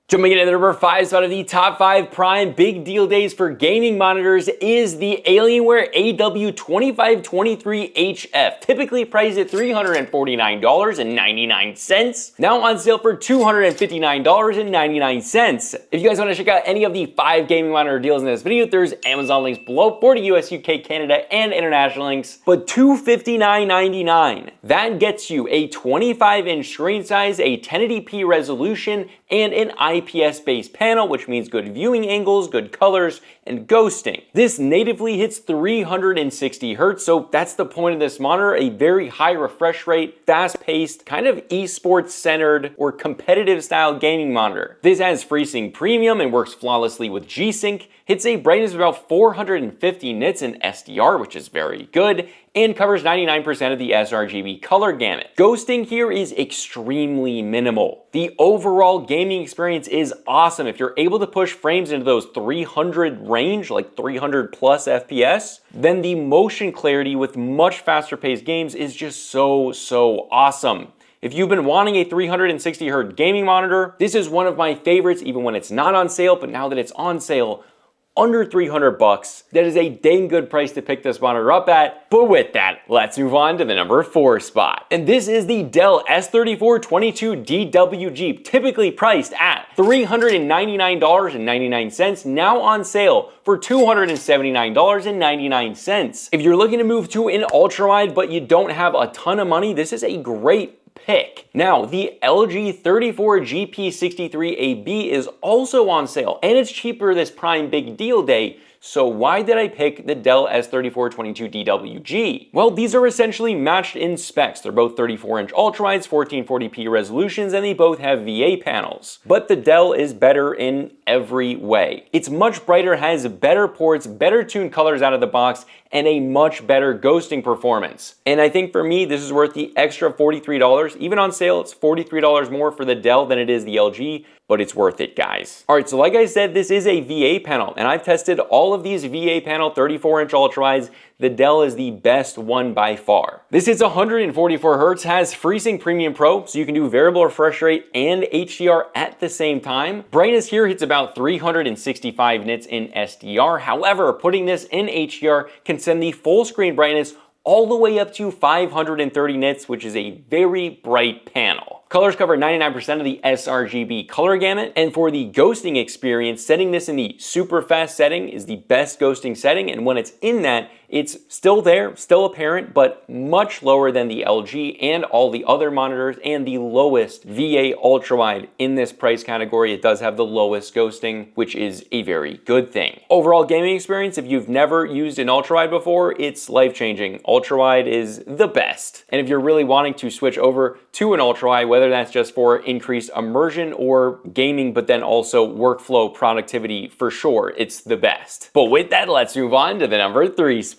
Jumping into the number 5 spot of the top 5 prime big deal days for gaming monitors is the Alienware AW2523HF, typically priced at $349.99, now on sale for $259.99. If you guys want to check out any of the 5 gaming monitor deals in this video, there's Amazon links below for the US, UK, Canada, and international links, but $259.99. That gets you a 25-inch screen size, a 1080p resolution, and an IPS-based panel, which means good viewing angles, good colors, and ghosting. This natively hits 360 Hz, so that's the point of this monitor, a very high refresh rate, fast-paced, kind of esports-centered or competitive-style gaming monitor. This has FreeSync Premium and works flawlessly with G-Sync, hits a brightness of about 450 nits in SDR, which is very good, and covers 99% of the sRGB color gamut. Ghosting here is extremely minimal. The overall gaming experience is awesome. If you're able to push frames into those 300 range, like 300 plus FPS, then the motion clarity with much faster paced games is just so awesome. If you've been wanting a 360 Hz gaming monitor, this is one of my favorites even when it's not on sale, but now that it's on sale, under 300 bucks. That is a dang good price to pick this monitor up at. But with that, let's move on to the number 4 spot. And this is the Dell S3422DWG, typically priced at $399.99, now on sale for $279.99. If you're looking to move to an ultrawide but you don't have a ton of money, this is a great pick. Now, the LG 34GP63AB is also on sale, and it's cheaper this Prime Big Deal Day. So why did I pick the Dell S3422DWG? Well, these are essentially matched in specs. They're both 34-inch ultrawides, 1440p resolutions, and they both have VA panels. But the Dell is better in every way. It's much brighter, has better ports, better tuned colors out of the box, and a much better ghosting performance. And I think for me, this is worth the extra $43. Even on sale, it's $43 more for the Dell than it is the LG, but it's worth it, guys. All right, so like I said, this is a VA panel, and I've tested all of these VA panel 34-inch ultrawides. The Dell is the best one by far. This hits 144 Hz, has FreeSync Premium Pro, so you can do variable refresh rate and HDR at the same time. Brightness here hits about 365 nits in SDR. However, putting this in HDR can send the full screen brightness all the way up to 530 nits, which is a very bright panel. Colors cover 99% of the sRGB color gamut, and for the ghosting experience, setting this in the super fast setting is the best ghosting setting, and when it's in that, it's still there, still apparent, but much lower than the LG and all the other monitors, and the lowest VA ultrawide in this price category. It does have the lowest ghosting, which is a very good thing. Overall gaming experience, if you've never used an ultrawide before, it's life-changing. Ultrawide is the best. And if you're really wanting to switch over to an ultrawide, whether that's just for increased immersion or gaming, but then also workflow productivity, for sure, it's the best. But with that, let's move on to the number 3 spot.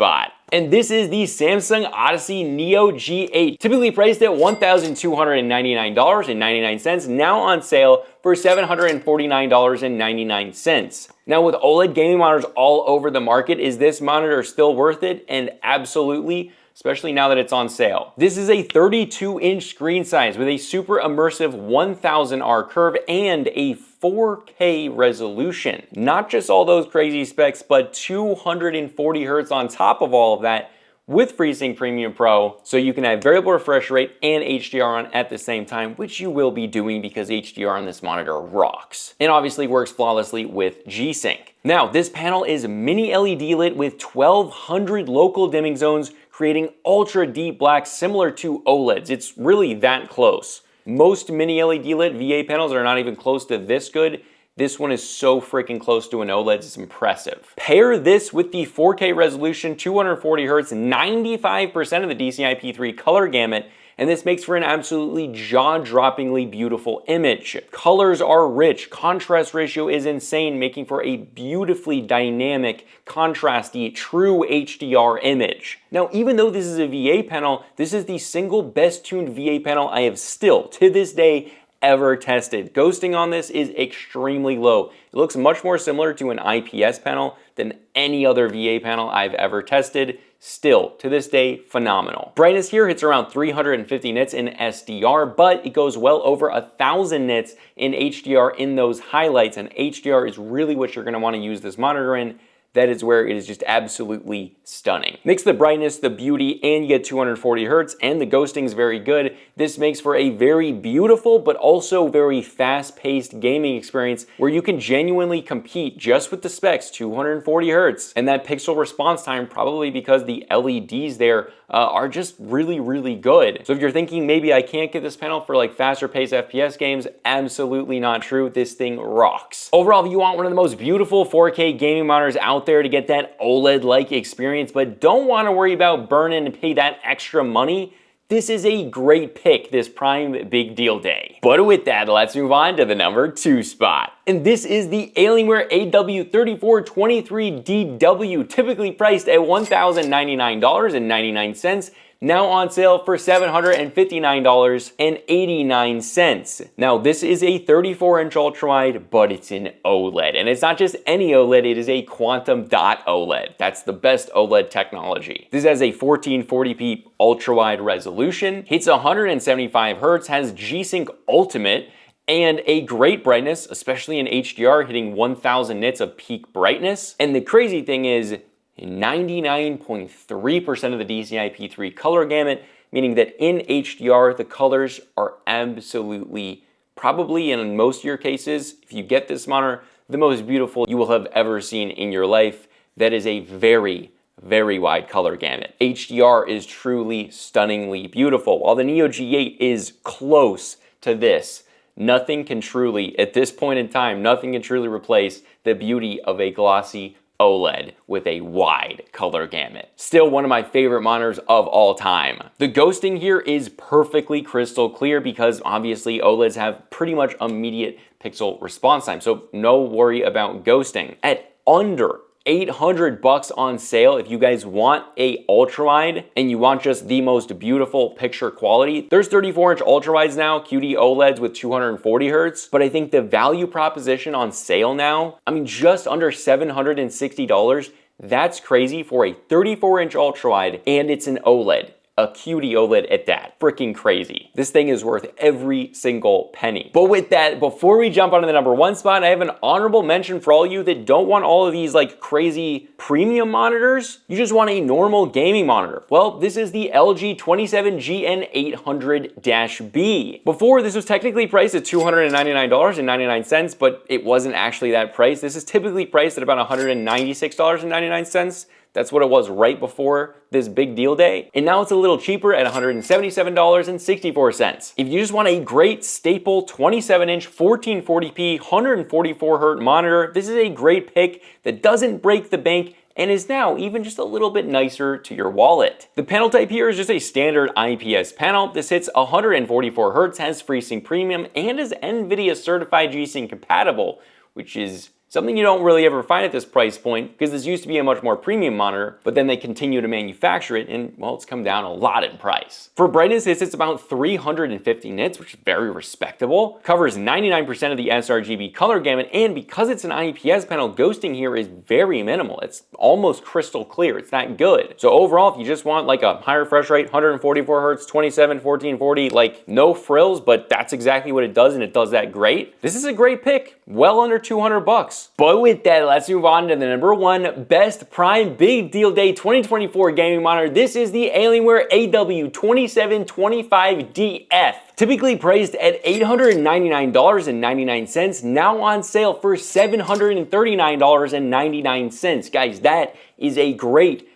And this is the Samsung Odyssey Neo G8, typically priced at $1,299.99, now on sale for $749.99. Now, with OLED gaming monitors all over the market, is this monitor still worth it? And absolutely, especially now that it's on sale. This is a 32-inch screen size with a super immersive 1000R curve and a 4K resolution. Not just all those crazy specs, but 240 Hz on top of all of that with FreeSync Premium Pro, so you can have variable refresh rate and HDR on at the same time, which you will be doing because HDR on this monitor rocks. And obviously works flawlessly with G-Sync. Now, this panel is mini LED lit with 1200 local dimming zones, creating ultra deep black similar to OLEDs. It's really that close. Most mini LED lit VA panels are not even close to this good. This one is so freaking close to an OLED, it's impressive. Pair this with the 4K resolution, 240 Hz, 95% of the DCI-P3 color gamut, and this makes for an absolutely jaw-droppingly beautiful image. Colors are rich, contrast ratio is insane, making for a beautifully dynamic, contrasty, true HDR image. Now, even though this is a VA panel, this is the single best tuned VA panel I have still, to this day, ever tested. Ghosting on this is extremely low. It looks much more similar to an IPS panel than any other VA panel I've ever tested. Still, to this day, phenomenal. Brightness here hits around 350 nits in SDR, but it goes well over 1,000 nits in HDR in those highlights, and HDR is really what you're gonna wanna use this monitor in. That is where it is just absolutely stunning. Mix the brightness, the beauty, and you get 240 hertz, and the ghosting is very good. This makes for a very beautiful, but also very fast-paced gaming experience where you can genuinely compete just with the specs, 240 hertz, and that pixel response time, probably because the LEDs there are just really, really good. So if you're thinking maybe I can't get this panel for like faster paced FPS games, absolutely not true. This thing rocks. Overall, if you want one of the most beautiful 4K gaming monitors out there to get that OLED-like experience, but don't want to worry about burning and pay that extra money, this is a great pick this Prime Big Deal Day. But with that, let's move on to the number 2 spot. And this is the Alienware AW3423DW, typically priced at $1,099.99, now on sale for $759.89. Now, this is a 34-inch ultrawide, but it's an OLED. And it's not just any OLED, it is a quantum dot OLED. That's the best OLED technology. This has a 1440p ultrawide resolution, hits 175 hertz, has G-Sync Ultimate, and a great brightness, especially in HDR, hitting 1,000 nits of peak brightness. And the crazy thing is, 99.3% of the DCI-P3 color gamut, meaning that in HDR, the colors are absolutely, probably in most of your cases, if you get this monitor, the most beautiful you will have ever seen in your life. That is a very, very wide color gamut. HDR is truly stunningly beautiful. While the Neo G8 is close to this, nothing can truly, at this point in time, nothing can truly replace the beauty of a glossy OLED with a wide color gamut. Still one of my favorite monitors of all time. The ghosting here is perfectly crystal clear because obviously OLEDs have pretty much immediate pixel response time, so no worry about ghosting. At under $800 on sale, if you guys want a ultrawide and you want just the most beautiful picture quality, there's 34-inch ultrawides now, QD OLEDs with 240 hertz, but I think the value proposition on sale now, I mean, just under $760, that's crazy for a 34-inch ultrawide, and it's an OLED. A QD OLED at that. Freaking crazy. This thing is worth every single penny. But with that, before we jump onto the number 1 spot, I have an honorable mention for all you that don't want all of these like crazy premium monitors. You just want a normal gaming monitor. Well, this is the LG 27GN800-B. Before, this was technically priced at $299.99, but it wasn't actually that price. This is typically priced at about $196.99. That's what it was right before this big deal day. And now it's a little cheaper at $177.64. If you just want a great staple 27-inch 1440p 144 hertz monitor, this is a great pick that doesn't break the bank and is now even just a little bit nicer to your wallet. The panel type here is just a standard IPS panel. This hits 144 hertz, has FreeSync Premium, and is NVIDIA certified G-Sync compatible, which is something you don't really ever find at this price point because this used to be a much more premium monitor, but then they continue to manufacture it and, well, it's come down a lot in price. For brightness, it's about 350 nits, which is very respectable. Covers 99% of the sRGB color gamut, and because it's an IPS panel, ghosting here is very minimal. It's almost crystal clear. It's that good. So overall, if you just want like a high refresh rate, 144 hertz, 27, 1440, like no frills, but that's exactly what it does, and it does that great. This is a great pick, well under $200. But with that, let's move on to the number 1 best Prime Big Deal Day 2024 gaming monitor. This is the Alienware AW2725DF. Typically priced at $899.99, now on sale for $739.99. Guys, that is a great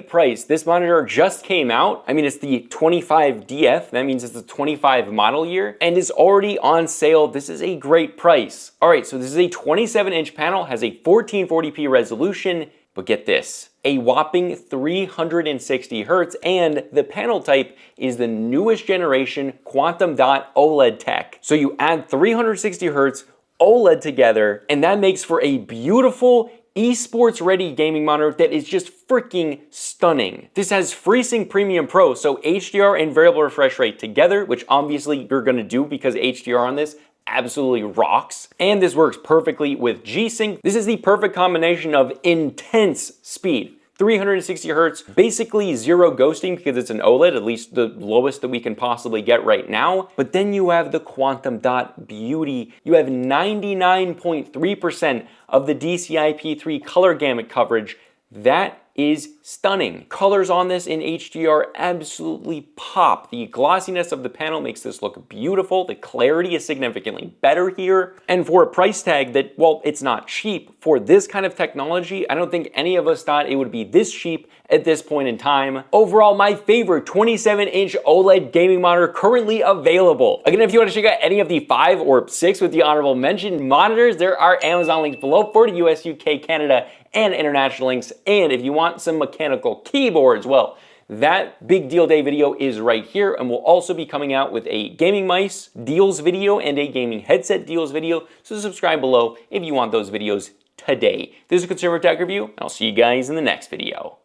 price. This monitor just came out. I mean, it's the 25DF. That means it's the 25 model year and is already on sale. This is a great price. All right, so this is a 27-inch panel, has a 1440p resolution, but get this, a whopping 360 hertz, and the panel type is the newest generation quantum dot OLED tech. So you add 360 hertz OLED together, and that makes for a beautiful, esports ready gaming monitor that is just freaking stunning. This has FreeSync Premium Pro, so HDR and variable refresh rate together, which obviously you're gonna do because HDR on this absolutely rocks. And this works perfectly with G-Sync. This is the perfect combination of intense speed, 360 hertz, basically zero ghosting because it's an OLED, at least the lowest that we can possibly get right now. But then you have the quantum dot beauty. You have 99.3% of the DCI-P3 color gamut coverage. That is stunning. Colors on this in HDR absolutely pop. The glossiness of the panel makes this look beautiful. The clarity is significantly better here. And for a price tag that, well, it's not cheap, for this kind of technology, I don't think any of us thought it would be this cheap at this point in time. Overall, my favorite 27-inch OLED gaming monitor currently available. Again, if you want to check out any of the 5 or 6 with the honorable mention monitors, there are Amazon links below for the US, UK, Canada, and international links. And if you want some mechanical keyboards, well, that big deal day video is right here, and we'll also be coming out with a gaming mice deals video and a gaming headset deals video, so subscribe below if you want those videos today. This is a consumer tech review, and I'll see you guys in the next video.